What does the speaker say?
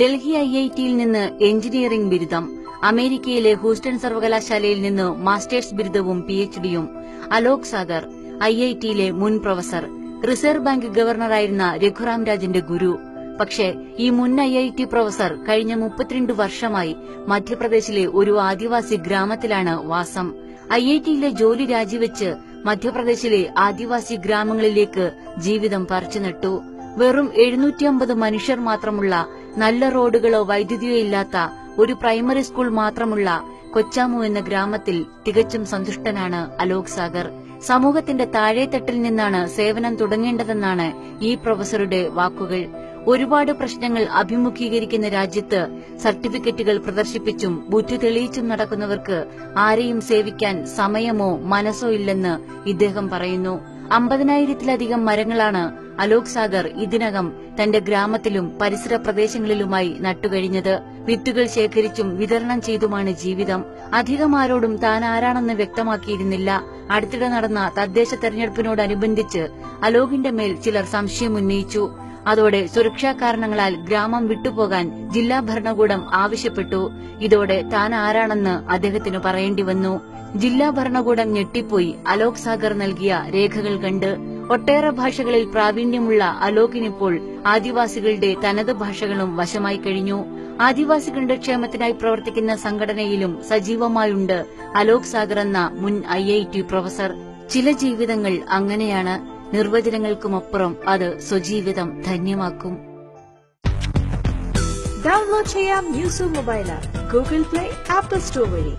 ഡൽഹി ഐഐടിയിൽ നിന്ന് എഞ്ചിനീയറിംഗ് ബിരുദം, അമേരിക്കയിലെ ഹൂസ്റ്റൺ സർവകലാശാലയിൽ നിന്ന് മാസ്റ്റേഴ്സ് ബിരുദവും പിഎച്ച്ഡിയും. അലോക് സാഗർ ഐഐടിയിലെ മുൻ പ്രൊഫസർ, റിസർവ് ബാങ്ക് ഗവർണറായിരുന്ന രഘുറാം രാജന്റെ ഗുരു. പക്ഷേ ഈ മുൻ ഐഐടി പ്രൊഫസർ കഴിഞ്ഞ 32 വർഷമായി മധ്യപ്രദേശിലെ ഒരു ആദിവാസി ഗ്രാമത്തിലാണ് വാസം. ഐഐടിയിലെ ജോലി രാജിവെച്ച് മധ്യപ്രദേശിലെ ആദിവാസി ഗ്രാമങ്ങളിലേക്ക് ജീവിതം പറിച്ചുനട്ടു. വെറും 750 മനുഷ്യർ മാത്രമുള്ള, നല്ല റോഡുകളോ വൈദ്യുതിയോ ഇല്ലാത്ത ഒരു പ്രൈമറി സ്കൂൾ മാത്രമുള്ള കൊച്ചാമു എന്ന ഗ്രാമത്തിൽ തികച്ചും സന്തുഷ്ടനാണ് അലോക് സാഗർ. സമൂഹത്തിന്റെ താഴെത്തട്ടിൽ നിന്നാണ് സേവനം തുടങ്ങേണ്ടതെന്നാണ് ഈ പ്രൊഫസറുടെ വാക്കുകൾ. ഒരുപാട് പ്രശ്നങ്ങൾ അഭിമുഖീകരിക്കുന്ന രാജ്യത്ത് സർട്ടിഫിക്കറ്റുകൾ പ്രദർശിപ്പിച്ചും ബുദ്ധി തെളിയിച്ചും നടക്കുന്നവർക്ക് ആരെയും സേവിക്കാൻ സമയമോ മനസ്സോ ഇല്ലെന്ന് ഇദ്ദേഹം പറയുന്നു. 50,000-ത്തിലധികം മരങ്ങളാണ് അലോക് സാഗർ ഇതിനകം തന്റെ ഗ്രാമത്തിലും പരിസര പ്രദേശങ്ങളിലുമായി നട്ടുകഴിഞ്ഞത്. വിത്തുകൾ ശേഖരിച്ചും വിതരണം ചെയ്തുമാണ് ജീവിതം. അധികം ആരോടും താൻ ആരാണെന്ന് വ്യക്തമാക്കിയിരുന്നില്ല. അടുത്തിടെ നടന്ന തദ്ദേശ തെരഞ്ഞെടുപ്പിനോടനുബന്ധിച്ച് അലോകിന്റെ മേൽ ചിലർ സംശയമുന്നയിച്ചു. അതോടെ സുരക്ഷാ കാരണങ്ങളാൽ ഗ്രാമം വിട്ടുപോകാൻ ജില്ലാ ഭരണകൂടം ആവശ്യപ്പെട്ടു. ഇതോടെ താൻ ആരാണെന്ന് അദ്ദേഹത്തിന് പറയേണ്ടി വന്നു. ജില്ലാ ഭരണകൂടം ഞെട്ടിപ്പോയി അലോക് സാഗർ നൽകിയ രേഖകൾ കണ്ട്. ഒട്ടേറെ ഭാഷകളിൽ പ്രാവീണ്യമുള്ള അലോകിനിപ്പോൾ ആദിവാസികളുടെ തനത് ഭാഷകളും വശമായി കഴിഞ്ഞു. ആദിവാസികളുടെ ക്ഷേമത്തിനായി പ്രവർത്തിക്കുന്ന സംഘടനയിലും സജീവമായുണ്ട് അലോക് സാഗർ എന്ന മുൻ ഐഐടി പ്രൊഫസർ. ചില ജീവിതങ്ങൾ അങ്ങനെയാണ്. നിർവചനങ്ങൾക്കുമപ്പുറം അത് സ്വജീവിതം ധന്യമാക്കും. ഡൗൺലോഡ് ചെയ്യാം news mobile app Google play, apple store വഴി.